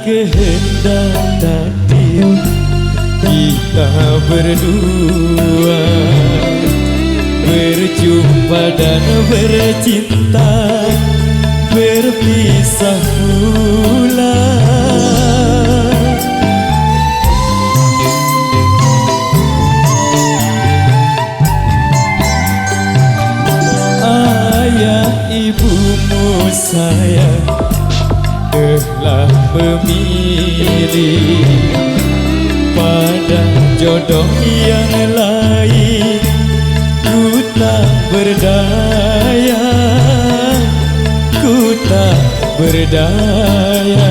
kehendak takdir kita berdua berjumpa dan bercinta, berpisah pula. Ayah ibumu sayang telah memilih pada jodoh yang lain. Ku tak berdaya, ku tak berdaya.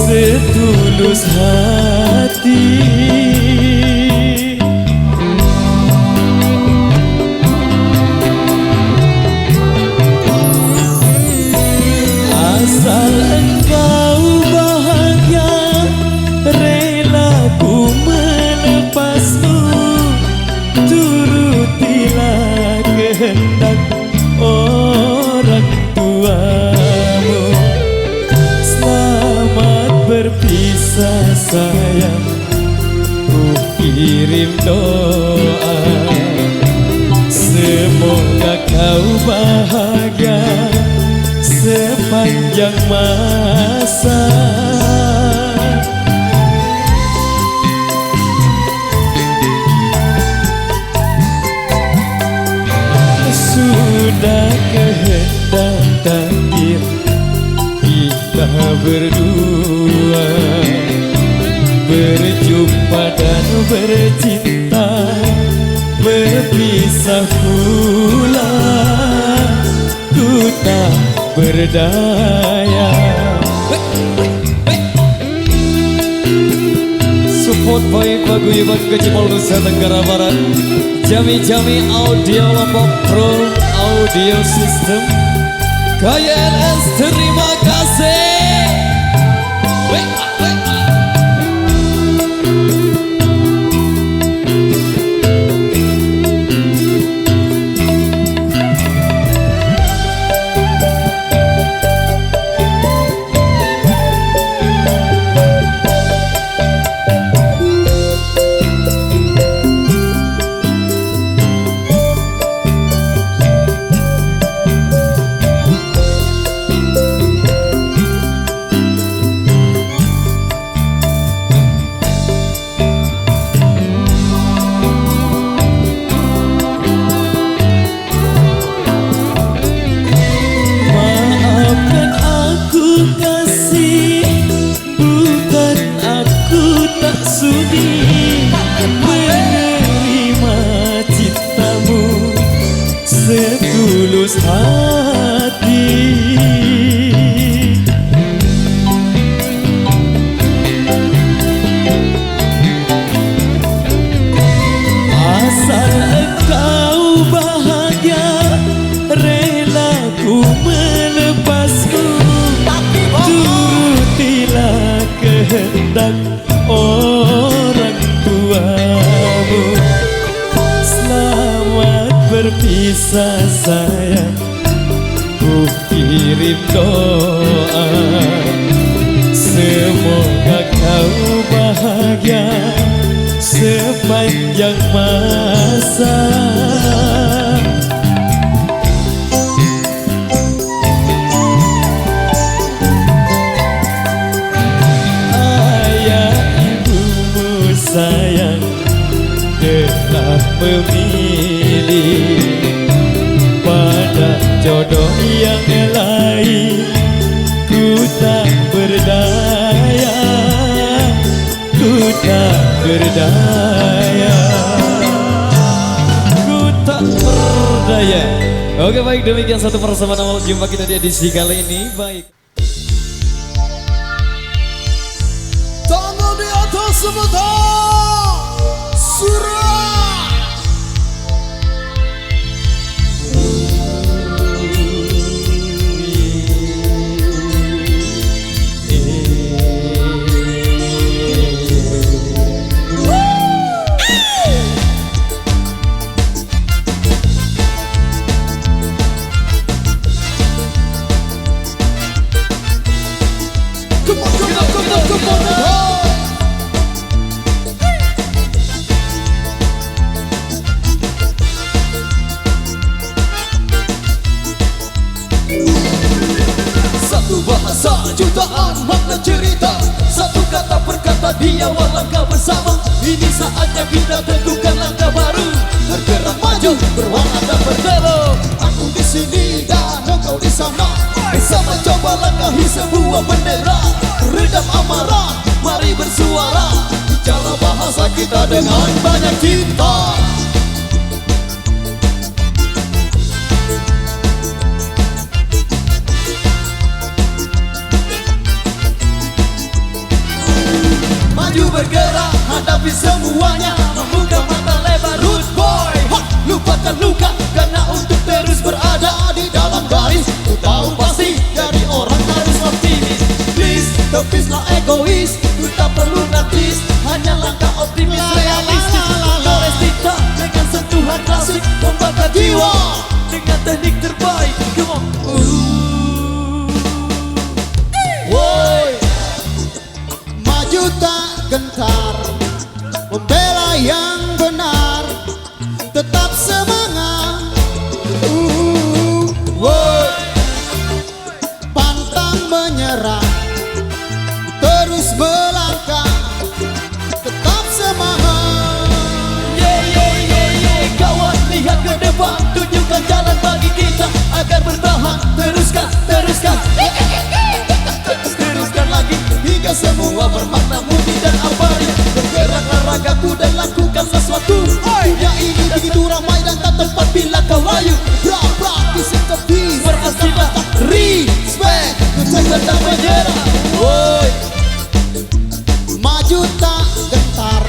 Setulus hati, asal engkau bahagia, rela ku melepasmu. Turutilah kehendak orang tuamu. Selamat berpisah sayang, ku kirim doa. Semoga kau bahagia sepanjang masa. Sudah kehendak takdir kita berdua berjumpa dan bercinta, berpisah pula. Ku tak berdaya. Support baik paguyuban Kecimol Nusa Tenggara Barat, Jami-Jami Audio Lombok Pro Audio System, KYNS terima kasih. Setulus hati, asal engkau bahagia, rela ku melepasmu. Turutilah kehendak orang tuamu. Selamat berpisah sayang, ku kirim doa. Semoga kau bahagia memilih pada jodoh yang lain. Ku tak berdaya, ku tak berdaya, ku tak berdaya. Oke baik, demikian satu persamaan awal jumpa kita di edisi kali ini. Baik, tangan di atas sebentar, surah. Satu bahasa jutaan makna cerita, satu kata perkata di awal langkah bersama. Ini saatnya kita tentukan langkah baru, bergerak maju berwarna dan bertelur. Aku di sini dan engkau di sana, bersama coba langkahi sebuah bendera. Redam amarah, mari bersuara, bicara bahasa kita dengan banyak cinta. Maju bergerak, hadapi semuanya, membuka mata lebar, root boy. Lupakan luka, karena untuk terus berada di dalam garis. Ku tahu pasti, jadi orang harus optimis. Please, tepuslah egois, ku tak perlu gratis, hanya langkah optimis realistis. Gores kita dengan sentuhan klasik, membakar jiwa dengan teknik terbaik. Come on. Woi, maju tak gentar, membela yang benar, tetap semangat. Woi, pantang menyerah, terus melangkah, tetap semangat. Kawan, lihat ke depan, tunjukkan jalan bagi kita agar bertahan. Teruskan, teruskan, teruskan lagi hingga semua bermakna murni dan abadi. Bergeraklah ragaku dan lakukan sesuatu. Dunia ini begitu ramai dan tak tempat bila kau layu. Praktis tepi, berhasillah, respect, kencang dan menyerah. Woi, maju tak gentar,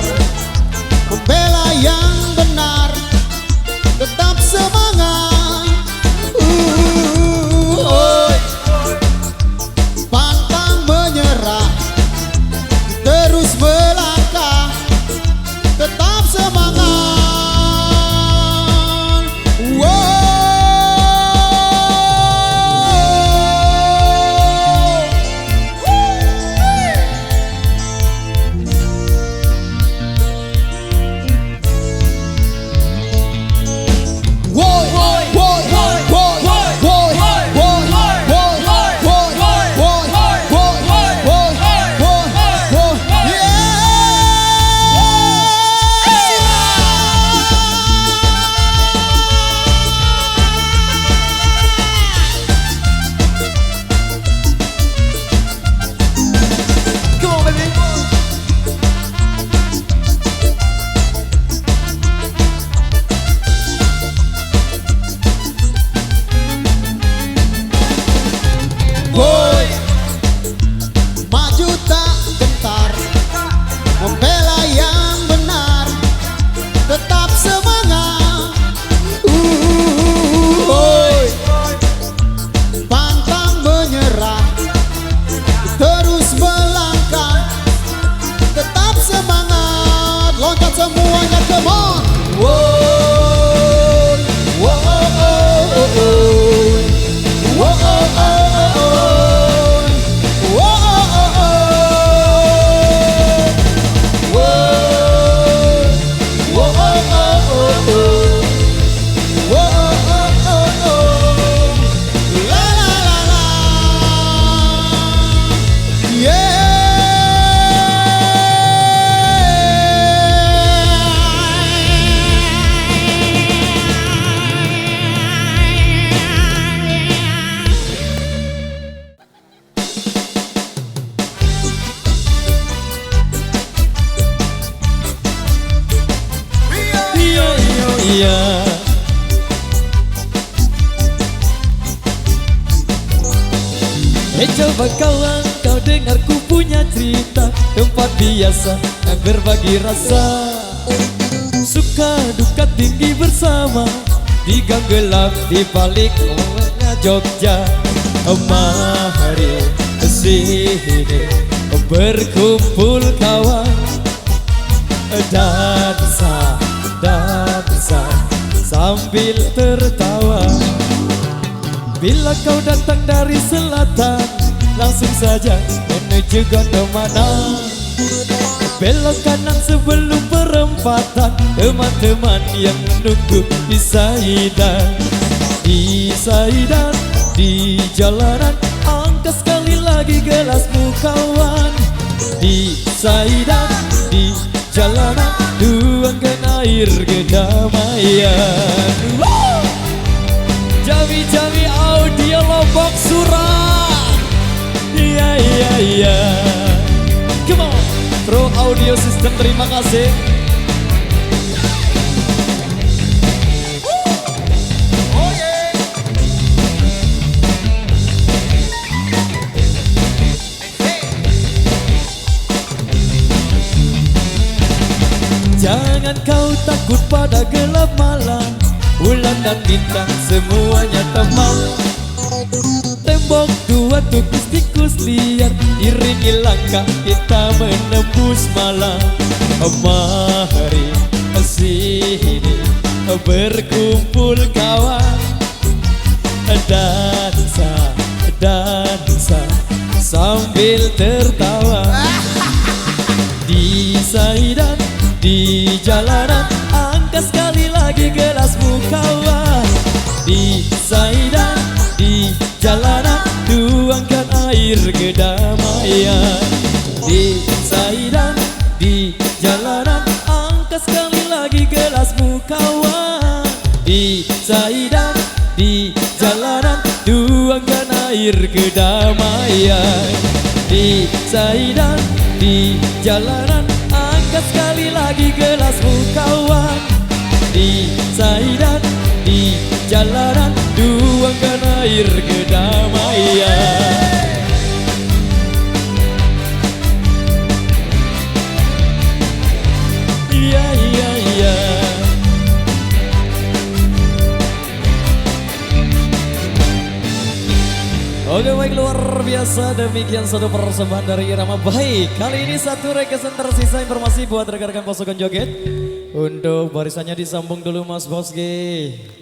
membela yang benar, tetap semangat. Pantang menyerah, terus melangkah, tetap semangat. kedamaian. Coba kawan, kau dengar ku punya cerita, tempat biasa yang berbagi rasa. Suka duka tinggi bersama, di gang gelap di balik orangnya Jogja. Mari kesini berkumpul kawan, dansa sambil tertawa. Bila kau datang dari selatan, langsung saja menuju Gondomana. Belok kanan sebelum perempatan, teman-teman yang menunggu di Saidan. Di Saidan, di jalanan, angkat sekali lagi gelasmu kawan. Di Saidan, di jalanan, tuangkan air kedamaian. Jami-jami audio Lombok Surat. Iya. Come on, Pro Audio System, terima kasih. Jangan kau takut pada gelap malam, bulan dan bintang semuanya tamam. Tembok dua tikus liar, iringi langkah kita menembus malam. Mari sini berkumpul kawan, dansa sambil tertawa. Di Saidan, di jalanan, angkat sekali lagi gelasmu kawan. Di Saidan, di jalanan, tuangkan air kedamaian. Di Saidan, di jalanan, angkat sekali lagi gelasmu kawan. Di Saidan, di jalanan, tuangkan air kedamaian. Di Saidan, di jalanan, angkat sekali lagi gelasmu kawan. Di Saidan, di jalanan, tuangkan air kedamaian. Iya. Oke baik, luar biasa, demikian satu persembahan dari Irama. Baik, kali ini satu requestan tersisa informasi buat rekan-rekan pasukan joget. Untuk barisannya disambung dulu Mas Bosge.